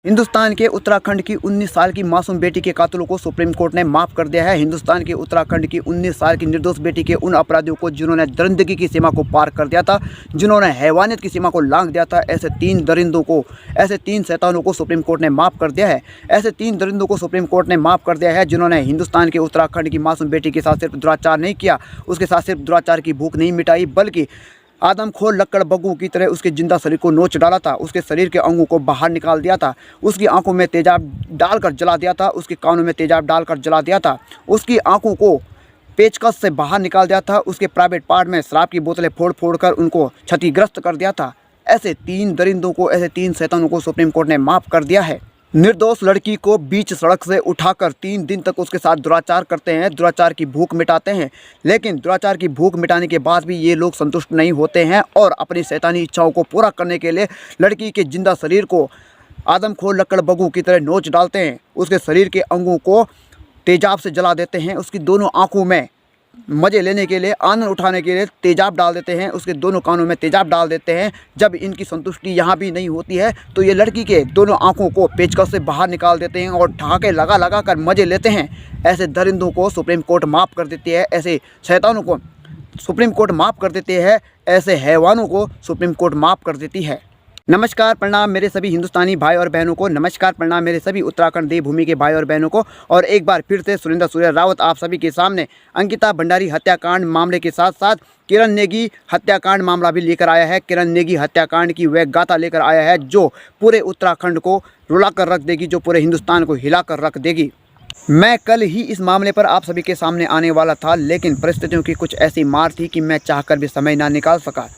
हिंदुस्तान के उत्तराखंड की 19 साल की मासूम बेटी के कातिलों को सुप्रीम कोर्ट ने माफ़ कर दिया है। हिंदुस्तान के उत्तराखंड की 19 साल की निर्दोष बेटी के उन अपराधियों को जिन्होंने दरिंदगी की सीमा को पार कर दिया था, जिन्होंने हैवानियत की सीमा को लांघ दिया था, ऐसे तीन दरिंदों को, ऐसे तीन शैतानों को सुप्रीम कोर्ट ने माफ़ कर दिया है। ऐसे तीन दरिंदों को सुप्रीम कोर्ट ने माफ़ कर दिया है जिन्होंने हिंदुस्तान के उत्तराखंड की मासूम बेटी के साथ सिर्फ दुराचार नहीं किया, उसके साथ सिर्फ दुराचार की भूख नहीं मिटाई, बल्कि आदमखोर लक्कड़ बग्गू की तरह उसके जिंदा शरीर को नोच डाला था, उसके शरीर के अंगों को बाहर निकाल दिया था, उसकी आंखों में तेजाब डालकर जला दिया था, उसके कानों में तेजाब डालकर जला दिया था, उसकी आंखों को पेचकस से बाहर निकाल दिया था, उसके प्राइवेट पार्ट में शराब की बोतलें फोड़ फोड़ कर उनको क्षतिग्रस्त कर दिया था। ऐसे तीन दरिंदों को, ऐसे तीन शैतानों को सुप्रीम कोर्ट ने माफ़ कर दिया है। निर्दोष लड़की को बीच सड़क से उठाकर 3 दिन तक उसके साथ दुराचार करते हैं, दुराचार की भूख मिटाते हैं, लेकिन दुराचार की भूख मिटाने के बाद भी ये लोग संतुष्ट नहीं होते हैं और अपनी शैतानी इच्छाओं को पूरा करने के लिए लड़की के जिंदा शरीर को आदमखोर लक्कड़ बग्गू की तरह नोच डालते हैं, उसके शरीर के अंगों को तेजाब से जला देते हैं, उसकी दोनों आँखों में मज़े लेने के लिए, आनंद उठाने के लिए तेजाब डाल देते हैं, उसके दोनों कानों में तेजाब डाल देते हैं। जब इनकी संतुष्टि यहाँ भी नहीं होती है तो ये लड़की के दोनों आँखों को पेचकस से बाहर निकाल देते हैं और ठहाके लगा लगा कर मज़े लेते हैं। ऐसे दरिंदों को सुप्रीम कोर्ट माफ़ कर देती है, ऐसे शैतानों को सुप्रीम कोर्ट माफ़ कर देती है, ऐसे हैवानों को सुप्रीम कोर्ट माफ़ कर देती है। नमस्कार प्रणाम मेरे सभी हिंदुस्तानी भाई और बहनों को, नमस्कार प्रणाम मेरे सभी उत्तराखंड देवभूमि के भाई और बहनों को। और एक बार फिर से सुरेंद्र सूर्य रावत आप सभी के सामने अंकिता भंडारी हत्याकांड मामले के साथ साथ किरण नेगी हत्याकांड मामला भी लेकर आया है। किरण नेगी हत्याकांड की वह गाथा लेकर आया है जो पूरे उत्तराखंड को रुला कर रख देगी, जो पूरे हिंदुस्तान को हिला कर रख देगी। मैं कल ही इस मामले पर आप सभी के सामने आने वाला था, लेकिन परिस्थितियों की कुछ ऐसी मार थी कि मैं चाहकर भी समय ना निकाल सका।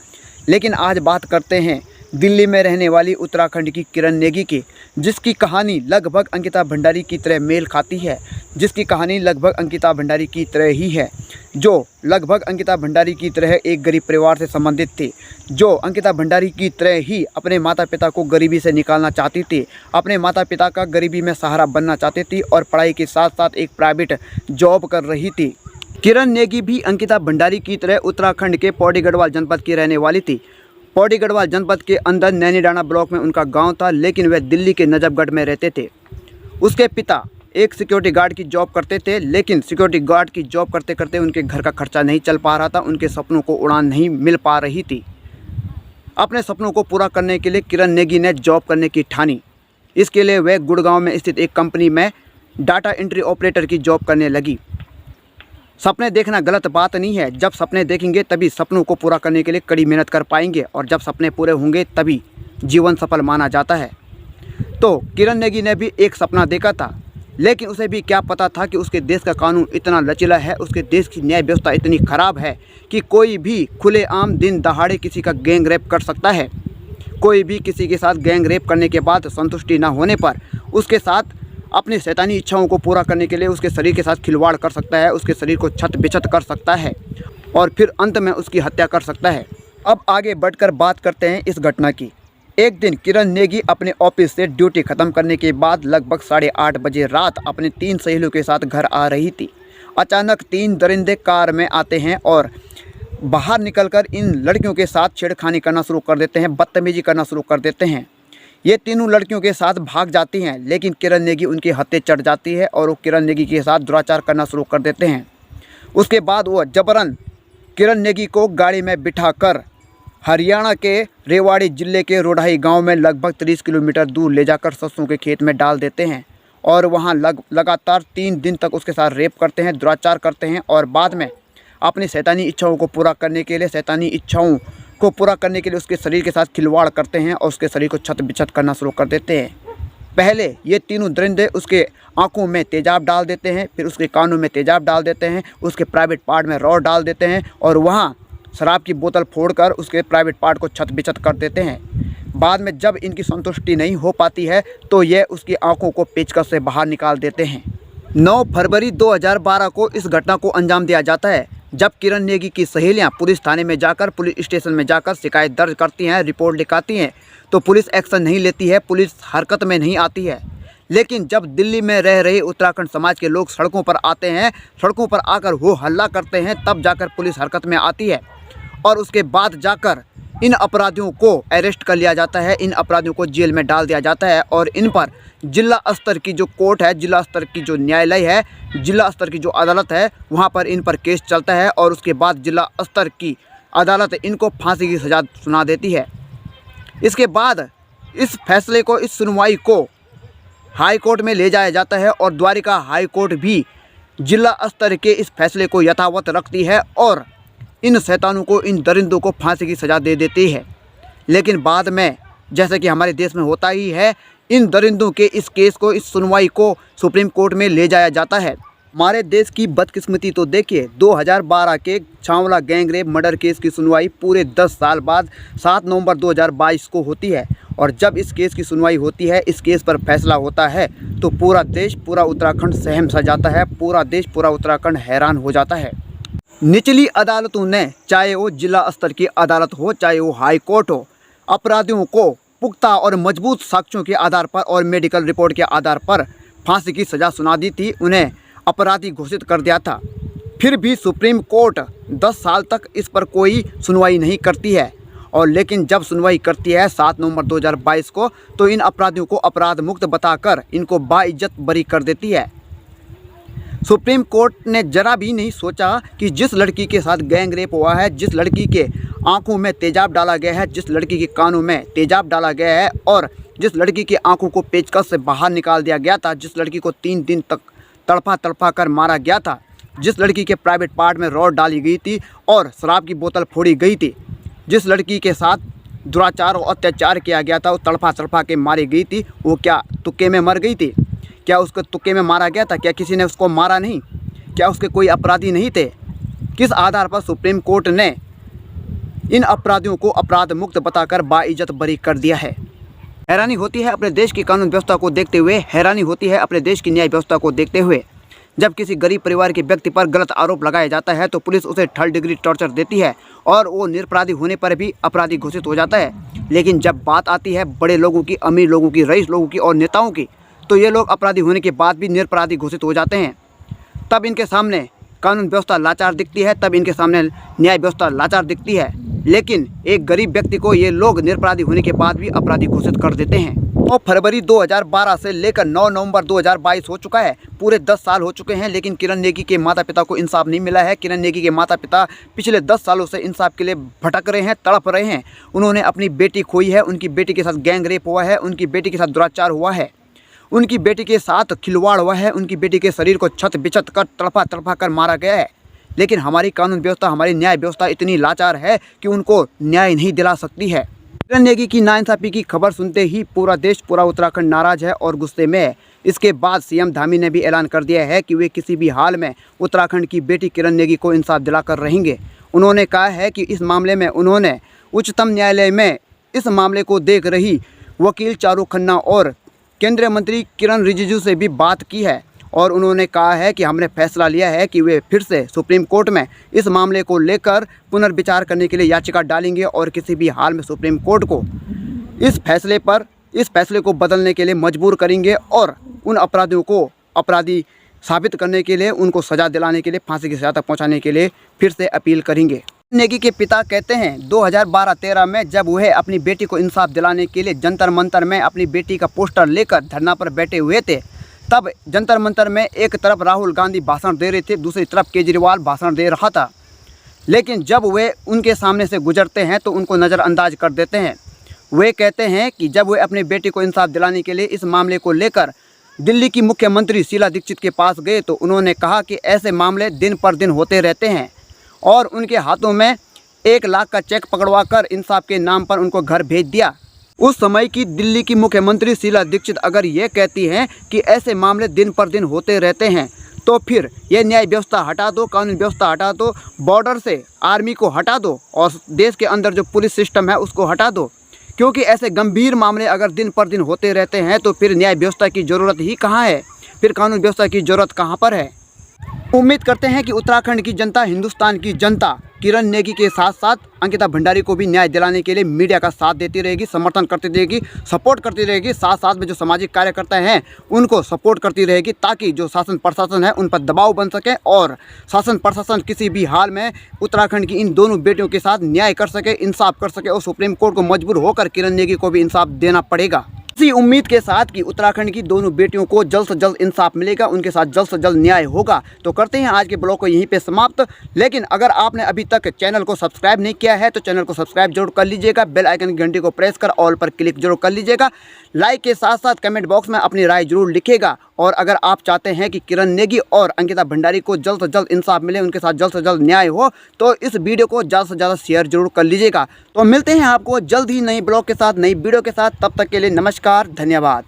लेकिन आज बात करते हैं दिल्ली में रहने वाली उत्तराखंड की किरण नेगी की, जिसकी कहानी लगभग अंकिता भंडारी की तरह मेल खाती है, जिसकी कहानी लगभग अंकिता भंडारी की तरह ही है, जो लगभग अंकिता भंडारी की तरह एक गरीब परिवार से संबंधित थी, जो अंकिता भंडारी की तरह ही अपने माता पिता को गरीबी से निकालना चाहती थी, अपने माता पिता का गरीबी में सहारा बनना चाहती थी और पढ़ाई के साथ साथ एक प्राइवेट जॉब कर रही थी। किरण नेगी भी अंकिता भंडारी की तरह उत्तराखंड के पौड़ी गढ़वाल जनपद की रहने वाली थी। पौड़ी गढ़वाल जनपद के अंदर नैनीडाना ब्लॉक में उनका गांव था, लेकिन वह दिल्ली के नजफगढ़ में रहते थे। उसके पिता एक सिक्योरिटी गार्ड की जॉब करते थे, लेकिन सिक्योरिटी गार्ड की जॉब करते करते उनके घर का खर्चा नहीं चल पा रहा था, उनके सपनों को उड़ान नहीं मिल पा रही थी। अपने सपनों को पूरा करने के लिए किरण नेगी ने जॉब करने की ठानी। इसके लिए वह गुड़गांव में स्थित एक कंपनी में डाटा एंट्री ऑपरेटर की जॉब करने लगी। सपने देखना गलत बात नहीं है, जब सपने देखेंगे तभी सपनों को पूरा करने के लिए कड़ी मेहनत कर पाएंगे और जब सपने पूरे होंगे तभी जीवन सफल माना जाता है। तो किरण नेगी ने भी एक सपना देखा था, लेकिन उसे भी क्या पता था कि उसके देश का कानून इतना लचीला है, उसके देश की न्याय व्यवस्था इतनी ख़राब है कि कोई भी खुलेआम दिन दहाड़े किसी का गैंग रेप कर सकता है। कोई भी किसी के साथ गैंग रेप करने के बाद संतुष्टि न होने पर उसके साथ अपनी शैतानी इच्छाओं को पूरा करने के लिए उसके शरीर के साथ खिलवाड़ कर सकता है, उसके शरीर को छत बिछत कर सकता है और फिर अंत में उसकी हत्या कर सकता है। अब आगे बढ़कर बात करते हैं इस घटना की। एक दिन किरण नेगी अपने ऑफिस से ड्यूटी ख़त्म करने के बाद लगभग 8:30 बजे रात अपने 3 सहेलियों के साथ घर आ रही थी। अचानक 3 दरिंदे कार में आते हैं और बाहर निकलकर इन लड़कियों के साथ छेड़खानी करना शुरू कर देते हैं, बदतमीजी करना शुरू कर देते हैं। ये तीनों लड़कियों के साथ भाग जाती हैं, लेकिन किरण नेगी उनके हत्थे चढ़ जाती है और वो किरण नेगी के साथ दुराचार करना शुरू कर देते हैं। उसके बाद वो जबरन किरण नेगी को गाड़ी में बिठाकर हरियाणा के रेवाड़ी जिले के रोडाही गांव में लगभग 30 किलोमीटर दूर ले जाकर सरसों के खेत में डाल देते हैं और वहां लगातार 3 दिन तक उसके साथ रेप करते हैं, दुराचार करते हैं और बाद में अपनी शैतानी इच्छाओं को पूरा करने के लिए उसके शरीर के साथ खिलवाड़ करते हैं और उसके शरीर को छत बिछत करना शुरू कर देते हैं। पहले ये तीनों दरिंदे उसके आंखों में तेजाब डाल देते हैं, फिर उसके कानों में तेजाब डाल देते हैं, उसके प्राइवेट पार्ट में रॉड डाल देते हैं और वहाँ शराब की बोतल फोड़कर उसके प्राइवेट पार्ट को छत बिछत कर देते हैं। बाद में जब इनकी संतुष्टि नहीं हो पाती है तो ये उसकी आंखों को पेचकस से बाहर निकाल देते हैं। 9 फरवरी 2012 को इस घटना को अंजाम दिया जाता है, जब किरण नेगी की सहेलियां पुलिस स्टेशन में जाकर शिकायत दर्ज करती हैं, रिपोर्ट लिखाती हैं, तो पुलिस एक्शन नहीं लेती है, पुलिस हरकत में नहीं आती है। लेकिन जब दिल्ली में रह रहे उत्तराखंड समाज के लोग सड़कों पर आते हैं, सड़कों पर आकर हो हल्ला करते हैं, तब जाकर पुलिस हरकत में आती है और उसके बाद जाकर इन अपराधियों को अरेस्ट कर लिया जाता है, इन अपराधियों को जेल में डाल दिया जाता है और इन पर जिला स्तर की जो कोर्ट है, जिला स्तर की जो न्यायालय है, जिला स्तर की जो अदालत है, वहाँ पर इन पर केस चलता है और उसके बाद जिला स्तर की अदालत इनको फांसी की सज़ा सुना देती है। इसके बाद इस फैसले को, इस सुनवाई को हाई कोर्ट में ले जाया जाता है और द्वारिका हाई कोर्ट भी जिला स्तर के इस फैसले को यथावत रखती है और इन शैतानों को, इन दरिंदों को फांसी की सज़ा दे देती है। लेकिन बाद में, जैसे कि हमारे देश में होता ही है, इन दरिंदों के इस केस को, इस सुनवाई को सुप्रीम कोर्ट में ले जाया जाता है। हमारे देश की बदकिस्मती तो देखिए, 2012 के छावला गैंगरेप मर्डर केस की सुनवाई पूरे 10 साल बाद 7 नवंबर 2022 को होती है और जब इस केस की सुनवाई होती है, इस केस पर फैसला होता है तो पूरा देश, पूरा उत्तराखंड सहम सा जाता है, पूरा देश, पूरा उत्तराखंड हैरान हो जाता है। निचली अदालतों ने, चाहे वो जिला स्तर की अदालत हो, चाहे वो हाई कोर्ट हो, अपराधियों को पुख्ता और मजबूत साक्ष्यों के आधार पर और मेडिकल रिपोर्ट के आधार पर फांसी की सज़ा सुना दी थी, उन्हें अपराधी घोषित कर दिया था। फिर भी सुप्रीम कोर्ट 10 साल तक इस पर कोई सुनवाई नहीं करती है और लेकिन जब सुनवाई करती है 7 नवंबर 2022 को, तो इन अपराधियों को अपराध मुक्त बताकर इनको बाइज्जत बरी कर देती है। सुप्रीम कोर्ट ने जरा भी नहीं सोचा कि जिस लड़की के साथ गैंग रेप हुआ है, जिस लड़की के आंखों में तेजाब डाला गया है, जिस लड़की के कानों में तेजाब डाला गया है और जिस लड़की की आंखों को पेचकस से बाहर निकाल दिया गया था, जिस लड़की को 3 दिन तक तड़पा कर मारा गया था, जिस लड़की के प्राइवेट पार्ट में रॉड डाली गई थी और शराब की बोतल फोड़ी गई थी, जिस लड़की के साथ दुराचार और अत्याचार किया गया था, वो तड़पा के मारी गई थी, वो क्या तुक्के में मर गई थी? क्या उसको तुक्के में मारा गया था? क्या किसी ने उसको मारा नहीं? क्या उसके कोई अपराधी नहीं थे? किस आधार पर सुप्रीम कोर्ट ने इन अपराधियों को अपराध मुक्त बताकर बाइज्जत बरी कर दिया है? हैरानी होती है अपने देश की कानून व्यवस्था को देखते हुए, हैरानी होती है अपने देश की न्याय व्यवस्था को देखते हुए। जब किसी गरीब परिवार के व्यक्ति पर गलत आरोप लगाया जाता है तो पुलिस उसे 3rd डिग्री टॉर्चर देती है और वो निरपराधी होने पर भी अपराधी घोषित हो जाता है। लेकिन जब बात आती है बड़े लोगों की, अमीर लोगों की, रईस लोगों की और नेताओं की, तो ये लोग अपराधी होने के बाद भी निरपराधी घोषित हो जाते हैं। तब इनके सामने कानून व्यवस्था लाचार दिखती है, तब इनके सामने न्याय व्यवस्था लाचार दिखती है। लेकिन एक गरीब व्यक्ति को ये लोग निरपराधी होने के बाद भी अपराधी घोषित कर देते हैं। 9 फरवरी 2012 से लेकर 9 नवंबर 2022 हो चुका है, पूरे 10 साल हो चुके हैं, लेकिन किरण नेगी के माता पिता को इंसाफ नहीं मिला है। किरण नेगी के माता पिता पिछले 10 सालों से इंसाफ के लिए भटक रहे हैं, तड़प रहे हैं। उन्होंने अपनी बेटी खोई है, उनकी बेटी के साथ गैंग रेप हुआ है, उनकी बेटी के साथ दुराचार हुआ है, उनकी बेटी के साथ खिलवाड़ हुआ है, उनकी बेटी के शरीर को छत बिछत कर तड़पा कर मारा गया है। लेकिन हमारी कानून व्यवस्था, हमारी न्याय व्यवस्था इतनी लाचार है कि उनको न्याय नहीं दिला सकती है। किरण नेगी की नाइंसाफ़ी की खबर सुनते ही पूरा देश, पूरा उत्तराखंड नाराज है और गुस्से में है। इसके बाद सीएम धामी ने भी ऐलान कर दिया है कि वे किसी भी हाल में उत्तराखंड की बेटी किरण नेगी को इंसाफ दिलाकर रहेंगे। उन्होंने कहा है कि इस मामले में उन्होंने उच्चतम न्यायालय में इस मामले को देख रही वकील चारू खन्ना और केंद्रीय मंत्री किरण रिजिजू से भी बात की है और उन्होंने कहा है कि हमने फैसला लिया है कि वे फिर से सुप्रीम कोर्ट में इस मामले को लेकर पुनर्विचार करने के लिए याचिका डालेंगे और किसी भी हाल में सुप्रीम कोर्ट को इस फैसले को बदलने के लिए मजबूर करेंगे और उन अपराधियों को अपराधी साबित करने के लिए, उनको सज़ा दिलाने के लिए, फांसी की सज़ा तक पहुँचाने के लिए फिर से अपील करेंगे। नेगी के पिता कहते हैं 2012-13 में जब वह अपनी बेटी को इंसाफ दिलाने के लिए जंतर मंतर में अपनी बेटी का पोस्टर लेकर धरना पर बैठे हुए थे, तब जंतर मंतर में एक तरफ राहुल गांधी भाषण दे रहे थे, दूसरी तरफ केजरीवाल भाषण दे रहा था। लेकिन जब वे उनके सामने से गुजरते हैं तो उनको नज़रअंदाज कर देते हैं। वे कहते हैं कि जब वे अपनी बेटी को इंसाफ दिलाने के लिए इस मामले को लेकर दिल्ली की मुख्यमंत्री शीला दीक्षित के पास गए तो उन्होंने कहा कि ऐसे मामले दिन पर दिन होते रहते हैं और उनके हाथों में 1 लाख का चेक पकड़वा कर इंसाफ के नाम पर उनको घर भेज दिया। उस समय की दिल्ली की मुख्यमंत्री शीला दीक्षित अगर ये कहती हैं कि ऐसे मामले दिन पर दिन होते रहते हैं तो फिर ये न्याय व्यवस्था हटा दो, कानून व्यवस्था हटा दो, बॉर्डर से आर्मी को हटा दो और देश के अंदर जो पुलिस सिस्टम है उसको हटा दो, क्योंकि ऐसे गंभीर मामले अगर दिन पर दिन होते रहते हैं तो फिर न्याय व्यवस्था की ज़रूरत ही कहाँ है, फिर कानून व्यवस्था की ज़रूरत कहाँ पर है। उम्मीद करते हैं कि उत्तराखंड की जनता, हिंदुस्तान की जनता किरण नेगी के साथ साथ अंकिता भंडारी को भी न्याय दिलाने के लिए मीडिया का साथ देती रहेगी, समर्थन करती रहेगी, सपोर्ट करती रहेगी। साथ साथ में जो सामाजिक कार्यकर्ता हैं उनको सपोर्ट करती रहेगी, ताकि जो शासन प्रशासन है उन पर दबाव बन सके और शासन प्रशासन किसी भी हाल में उत्तराखंड की इन दोनों बेटियों के साथ न्याय कर सके, इंसाफ कर सके और सुप्रीम कोर्ट को मजबूर होकर किरण नेगी को भी इंसाफ देना पड़ेगा। इसी उम्मीद के साथ कि उत्तराखंड की दोनों बेटियों को जल्द से जल्द इंसाफ मिलेगा, उनके साथ जल्द से जल्द न्याय होगा। तो करते हैं आज के ब्लॉग को यहीं पे समाप्त। लेकिन अगर आपने अभी तक चैनल को सब्सक्राइब नहीं किया है तो चैनल को सब्सक्राइब जरूर कर लीजिएगा, बेल आइकन की घंटी को प्रेस कर ऑल पर क्लिक जरूर कर लीजिएगा। लाइक के साथ साथ कमेंट बॉक्स में अपनी राय जरूर लिखिएगा। और अगर आप चाहते हैं कि किरण नेगी और अंकिता भंडारी को जल्द से जल्द इंसाफ मिले, उनके साथ जल्द से जल्द न्याय हो, तो इस वीडियो को ज़्यादा से ज़्यादा शेयर जरूर कर लीजिएगा। तो मिलते हैं आपको जल्द ही नई ब्लॉग के साथ, नई वीडियो के साथ। तब तक के लिए नमस्कार, धन्यवाद।